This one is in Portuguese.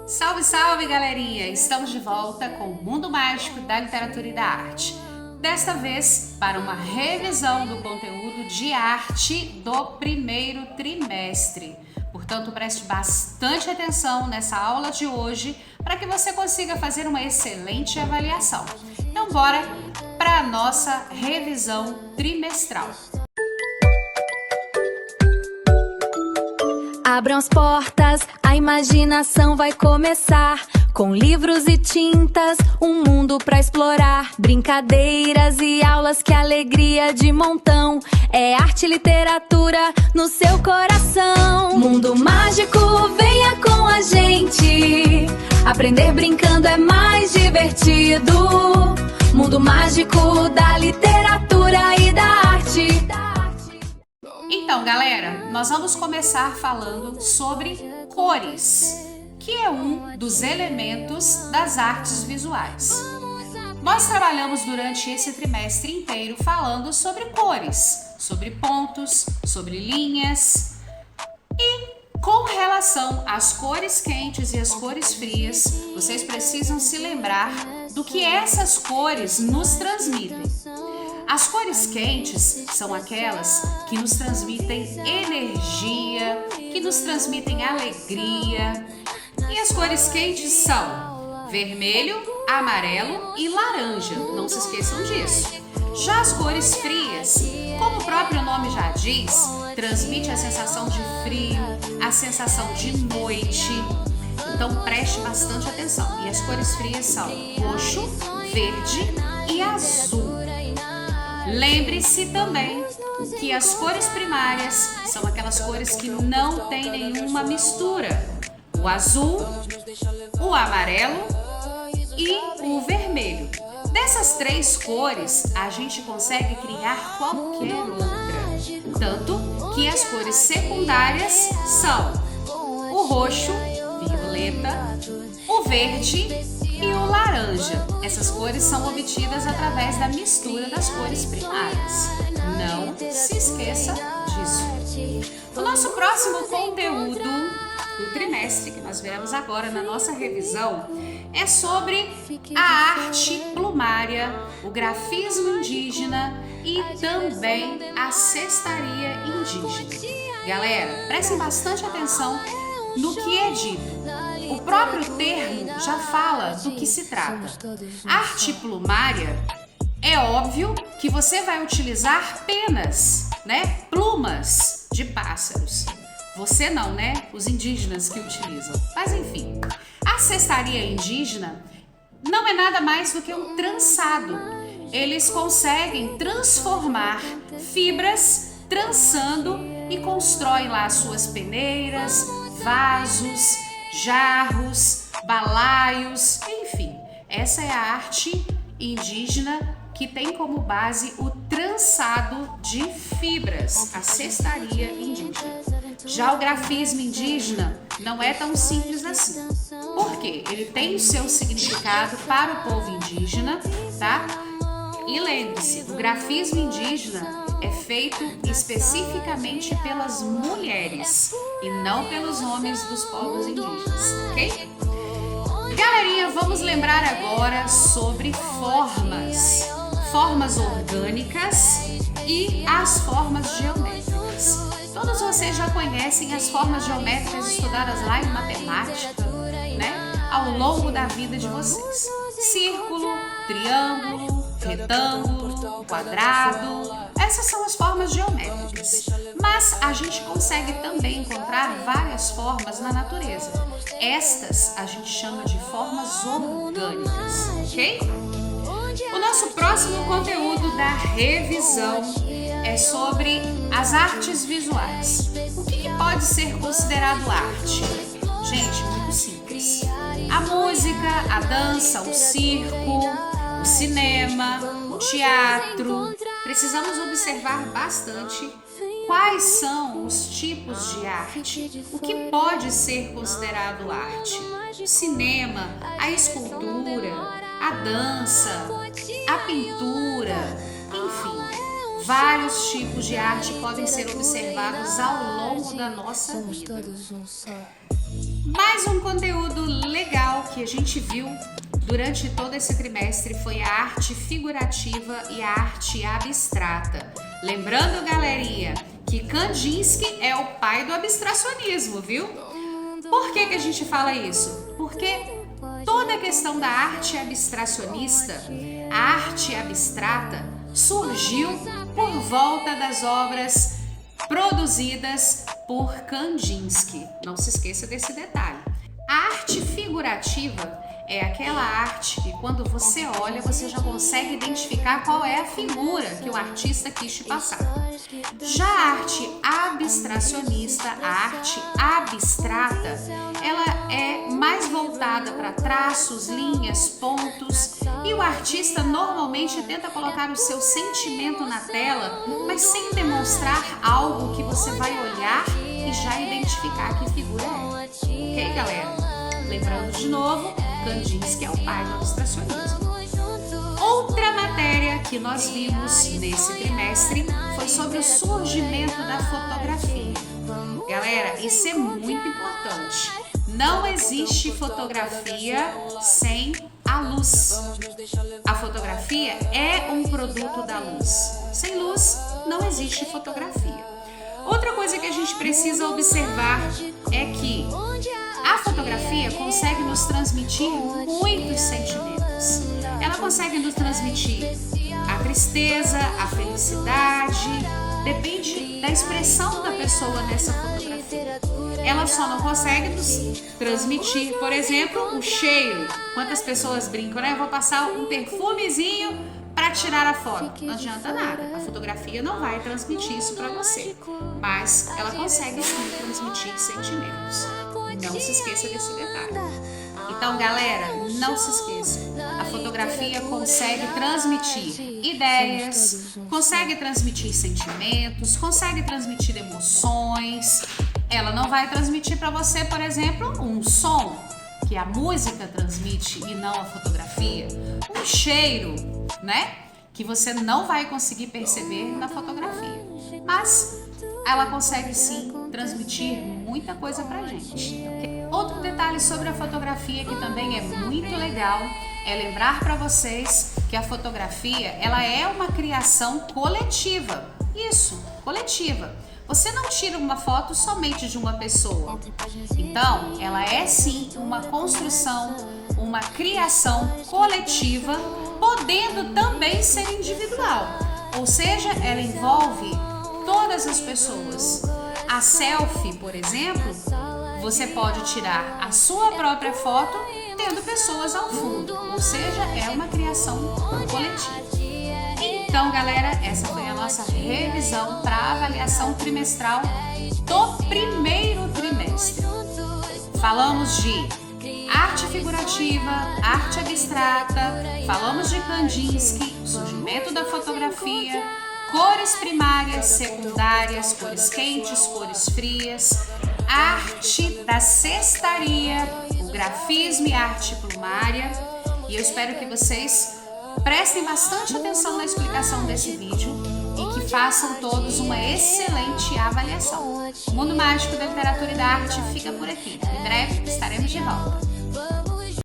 Salve, salve, galerinha! Estamos de volta com o Mundo Mágico da Literatura e da Arte. Desta vez, para uma revisão do conteúdo de arte do primeiro trimestre. Portanto, preste bastante atenção nessa aula de hoje para que você consiga fazer uma excelente avaliação. Então, bora para a nossa revisão trimestral. Abram as portas, a imaginação vai começar. Com livros e tintas, um mundo pra explorar. Brincadeiras e aulas, que alegria de montão. É arte e literatura no seu coração. Mundo mágico, venha com a gente. Aprender brincando é mais divertido. Mundo mágico da literatura e da arte. Então, galera, nós vamos começar falando sobre cores, que é um dos elementos das artes visuais. Nós trabalhamos durante esse trimestre inteiro falando sobre cores, sobre pontos, sobre linhas. E com relação às cores quentes e às cores frias, vocês precisam se lembrar do que essas cores nos transmitem. As cores quentes são aquelas que nos transmitem energia, que nos transmitem alegria. E as cores quentes são vermelho, amarelo e laranja. Não se esqueçam disso. Já as cores frias, como o próprio nome já diz, transmite a sensação de frio, a sensação de noite. Então preste bastante atenção. E as cores frias são roxo, verde e azul. Lembre-se também que as cores primárias são aquelas cores que não têm nenhuma mistura. O azul, o amarelo e o vermelho. Dessas três cores, a gente consegue criar qualquer outra. Tanto que as cores secundárias são o roxo, violeta, o verde e o laranja. Essas cores são obtidas através da mistura das cores primárias. Não se esqueça disso. O nosso próximo conteúdo do trimestre, que nós veremos agora na nossa revisão, é sobre a arte plumária, o grafismo indígena e também a cestaria indígena. Galera, prestem bastante atenção no que é dito. O próprio termo já fala do que se trata. Arte plumária, é óbvio que você vai utilizar penas, né? Plumas de pássaros. Você não, né? Os indígenas que utilizam. Mas enfim, a cestaria indígena não é nada mais do que um trançado. Eles conseguem transformar fibras trançando e constroem lá as suas peneiras, vasos, jarros, balaios, enfim. Essa é a arte indígena que tem como base o trançado de fibras, a cestaria indígena. Já o grafismo indígena não é tão simples assim. Por quê? Ele tem o seu significado para o povo indígena, tá? E lembre-se, o grafismo indígena é feito especificamente pelas mulheres e não pelos homens dos povos indígenas, ok? Galerinha, vamos lembrar agora sobre formas. Formas orgânicas e as formas geométricas. Todos vocês já conhecem as formas geométricas estudadas lá em matemática, né? Ao longo da vida de vocês. Círculo, triângulo, retângulo, quadrado. Essas são as formas geométricas. Mas a gente consegue também encontrar várias formas na natureza. Estas a gente chama de formas orgânicas, ok? O nosso próximo conteúdo da revisão é sobre as artes visuais. O que pode ser considerado arte? Gente, muito simples. A música, a dança, o circo, o cinema, o teatro. Precisamos observar bastante quais são os tipos de arte. O que pode ser considerado arte? O cinema, a escultura, a dança, a pintura, enfim, vários tipos de arte podem ser observados ao longo da nossa vida. Mais um conteúdo legal que a gente viu durante todo esse trimestre foi a arte figurativa e a arte abstrata. Lembrando, galerinha, que Kandinsky é o pai do abstracionismo, viu? Por que a gente fala isso? Porque toda a questão da arte abstracionista, a arte abstrata, surgiu por volta das obras produzidas por Kandinsky. Não se esqueça desse detalhe. A arte figurativa é aquela arte que quando você olha, você já consegue identificar qual é a figura que o artista quis te passar. Já a arte abstracionista, a arte abstrata, ela é mais voltada para traços, linhas, pontos, e o artista normalmente tenta colocar o seu sentimento na tela, mas sem demonstrar algo que você vai olhar e já identificar que figura é. Ok, galera? Lembrando de novo, Kandinsky é o pai do abstracionismo. Outra matéria que nós vimos nesse trimestre foi sobre o surgimento da fotografia. Galera, isso é muito importante. Não existe fotografia sem a luz. A fotografia é um produto da luz. Sem luz, não existe fotografia. Outra coisa que a gente precisa observar é que a fotografia consegue nos transmitir muitos sentimentos. Ela consegue nos transmitir a tristeza, a felicidade, depende da expressão da pessoa nessa fotografia. Ela só não consegue nos transmitir, por exemplo, o cheiro. Quantas pessoas brincam, né? Eu vou passar um perfumezinho para tirar a foto. Não adianta nada. A fotografia não vai transmitir isso para você, mas ela consegue sim transmitir sentimentos. Não se esqueça desse detalhe. Então, galera, não se esqueça. A fotografia consegue transmitir ideias, consegue transmitir sentimentos, consegue transmitir emoções. Ela não vai transmitir para você, por exemplo, um som que a música transmite e não a fotografia. Um cheiro, né? Que você não vai conseguir perceber na fotografia. Mas ela consegue sim transmitir muita coisa pra gente. Outro detalhe sobre a fotografia que também é muito legal é lembrar para vocês que a fotografia ela é uma criação coletiva. Isso, coletiva. Você não tira uma foto somente de uma pessoa. Então, ela é sim uma construção, uma criação coletiva, podendo também ser individual. Ou seja, ela envolve todas as pessoas. A selfie, por exemplo, você pode tirar a sua própria foto tendo pessoas ao fundo, ou seja, é uma criação coletiva. Então, galera, essa foi a nossa revisão para a avaliação trimestral do primeiro trimestre. Falamos de arte figurativa, arte abstrata, falamos de Kandinsky, surgimento da fotografia, cores primárias, secundárias, cores quentes, cores frias, arte da cestaria, o grafismo e arte plumária. E eu espero que vocês prestem bastante atenção na explicação desse vídeo e que façam todos uma excelente avaliação. O Mundo Mágico da Literatura e da Arte fica por aqui. Em breve estaremos de volta.